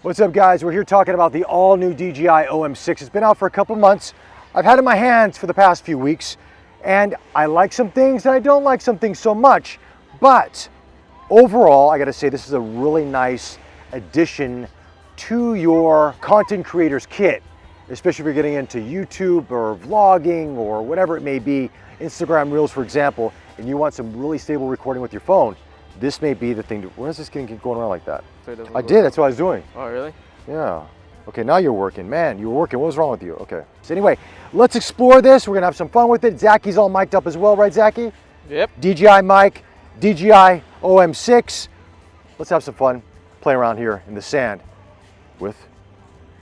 What's up, guys? We're here talking about the all-new DJI OM6. It's been out for a couple months. I've had it in my hands for the past few weeks, and I like some things and I don't like some things so much. But overall, I gotta say this is a really nice addition to your content creator's kit, especially if you're getting into YouTube or vlogging or whatever it may be, Instagram Reels, for example, and you want some really stable recording with your phone. This may be the thing. Where is this thing going around like that? So I did, that's what I was doing. Oh, really? Yeah. Okay, now you're working. Man, you were working. What was wrong with you? Okay. So anyway, let's explore this. We're gonna have some fun with it. Zacky's all mic'd up as well, right, Zachy? Yep. DJI mic, DJI OM6. Let's have some fun playing around here in the sand with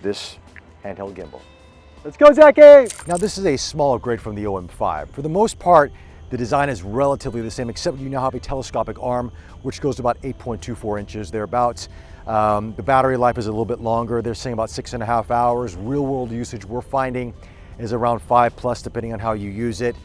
this handheld gimbal. Let's go, Zachy! Now, this is a small upgrade from the OM5. For the most part, the design is relatively the same, except you now have a telescopic arm, which goes to about 8.24 inches thereabouts. The battery life is a little bit longer. They're saying about 6.5 hours. Real world usage we're finding is around 5+, depending on how you use it.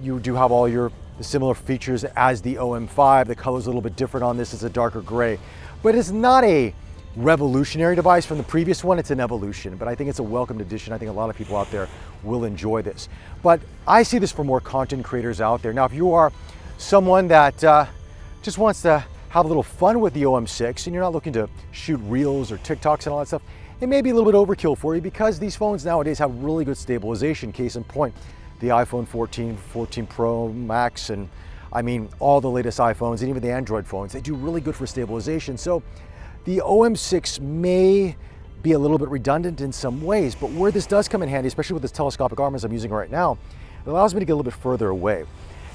You do have all the similar features as the OM5. The color's a little bit different on this. It's a darker gray, but it's not a revolutionary device from the previous one. It's an evolution, but I think it's a welcomed addition. I think a lot of people out there will enjoy this. But I see this for more content creators out there. Now, if you are someone that just wants to have a little fun with the OM6 and you're not looking to shoot reels or TikToks and all that stuff, it may be a little bit overkill for you because these phones nowadays have really good stabilization. Case in point, the iPhone 14, 14 Pro Max, and I mean all the latest iPhones and even the Android phones, they do really good for stabilization. So the OM6 may be a little bit redundant in some ways, but where this does come in handy, especially with this telescopic arm as I'm using right now, it allows me to get a little bit further away.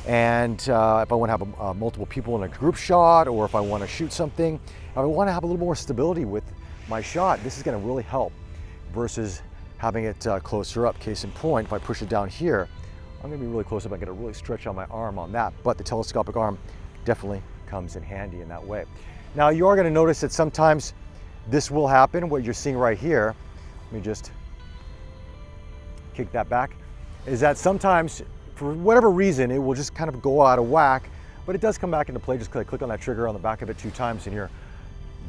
And if I want to have multiple people in a group shot, or if I want to shoot something, if I want to have a little more stability with my shot, this is going to really help versus having it closer up. Case in point, if I push it down here, I'm going to be really close up. I'm going to really stretch out my arm on that, but the telescopic arm definitely comes in handy in that way. Now, you are going to notice that sometimes this will happen, what you're seeing right here. Let me just kick that back, is that sometimes, for whatever reason, it will just kind of go out of whack, but it does come back into play. Just click on that trigger on the back of it 2 times and you're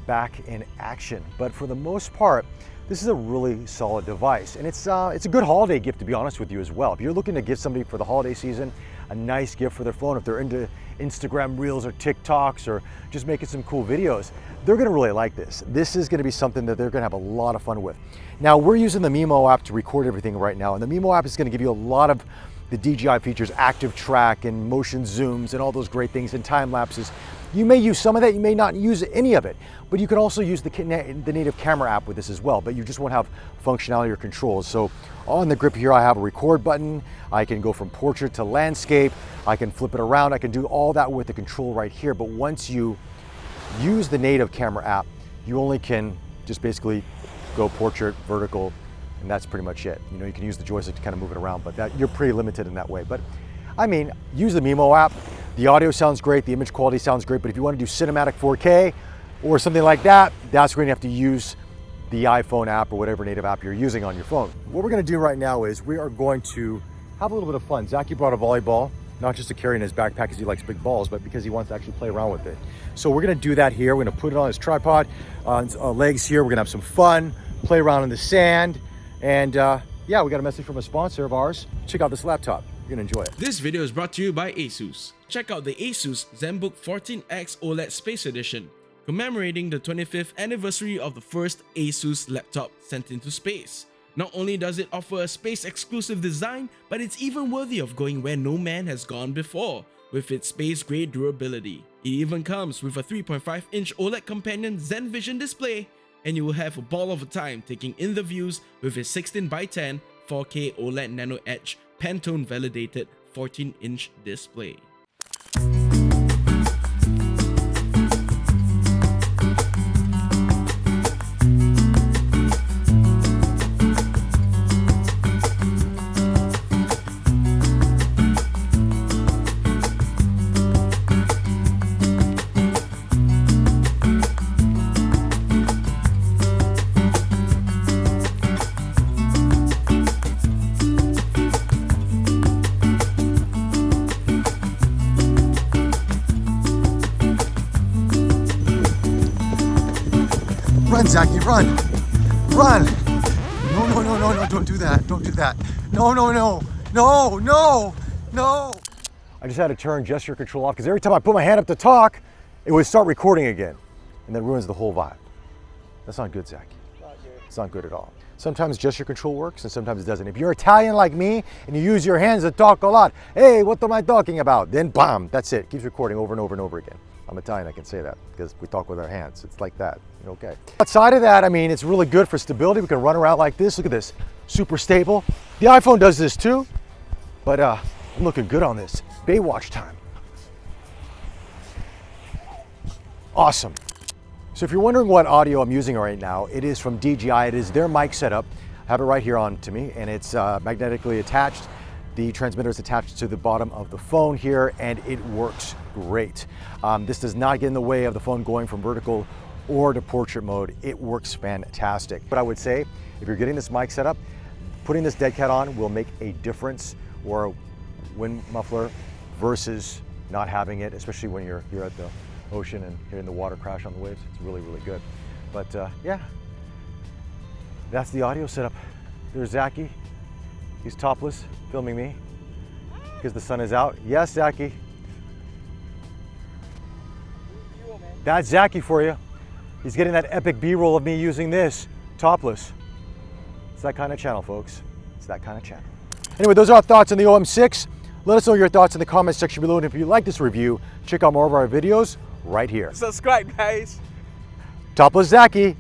back in action. But for the most part, this is a really solid device, and it's a good holiday gift, to be honest with you, as well. If you're looking to give somebody for the holiday season a nice gift for their phone, if they're into Instagram Reels or TikToks or just making some cool videos, they're gonna really like this. This is gonna be something that they're gonna have a lot of fun with. Now, we're using the Mimo app to record everything right now, and the Mimo app is gonna give you a lot of the DJI features, active track and motion zooms and all those great things and time lapses. You may use some of that, you may not use any of it, but you can also use the native camera app with this as well, but you just won't have functionality or controls. So on the grip here, I have a record button. I can go from portrait to landscape. I can flip it around. I can do all that with the control right here. But once you use the native camera app, you only can just basically go portrait, vertical, and that's pretty much it. You know, you can use the joystick to kind of move it around, but you're pretty limited in that way. But I mean, use the Mimo app. The audio sounds great, the image quality sounds great, but if you want to do cinematic 4K or something like that, that's where you have to use the iPhone app or whatever native app you're using on your phone. What we're going to do right now is we are going to have a little bit of fun. Zachy brought a volleyball, not just to carry in his backpack because he likes big balls, but because he wants to actually play around with it. So we're going to do that here. We're going to put it on his tripod, on his legs here. We're going to have some fun, play around in the sand, and yeah, we got a message from a sponsor of ours. Check out this laptop. You're gonna enjoy it. This video is brought to you by ASUS. Check out the ASUS ZenBook 14X OLED Space Edition, commemorating the 25th anniversary of the first ASUS laptop sent into space. Not only does it offer a space-exclusive design, but it's even worthy of going where no man has gone before, with its space-grade durability. It even comes with a 3.5-inch OLED companion Zen Vision display, and you will have a ball of a time taking in the views with its 16:10 4K OLED Nano Edge Pantone validated 14-inch display. Zachy, run! Run! No, no, no, no, no, don't do that. Don't do that. No, no, no, no, no, no. I just had to turn gesture control off because every time I put my hand up to talk, it would start recording again. And that ruins the whole vibe. That's not good, Zachy. It's not good at all. Sometimes gesture control works and sometimes it doesn't. If you're Italian like me and you use your hands to talk a lot, hey, what am I talking about? Then bam, that's it. Keeps recording over and over and over again. I'm Italian, I can say that because we talk with our hands. It's like that, okay. Outside of that, I mean, it's really good for stability. We can run around like this. Look at this, super stable. The iPhone does this too, but I'm looking good on this. Baywatch time. Awesome. So if you're wondering what audio I'm using right now, it is from DJI. It is their mic setup. I have it right here on to me, and it's magnetically attached. The transmitter is attached to the bottom of the phone here, and it works great. This does not get in the way of the phone going from vertical or to portrait mode. It works fantastic. But I would say, if you're getting this mic setup, putting this dead cat on will make a difference, or a wind muffler versus not having it, especially when you're here at the ocean and hearing the water crash on the waves. It's really, really good. But yeah, that's the audio setup. There's Zachy. He's topless, filming me because the sun is out. Yes, Zachy. That's Zachy for you. He's getting that epic B-roll of me using this, topless. It's that kind of channel, folks. It's that kind of channel. Anyway, those are our thoughts on the OM6. Let us know your thoughts in the comments section below. And if you like this review, check out more of our videos right here. Subscribe, guys. Topless Zachy.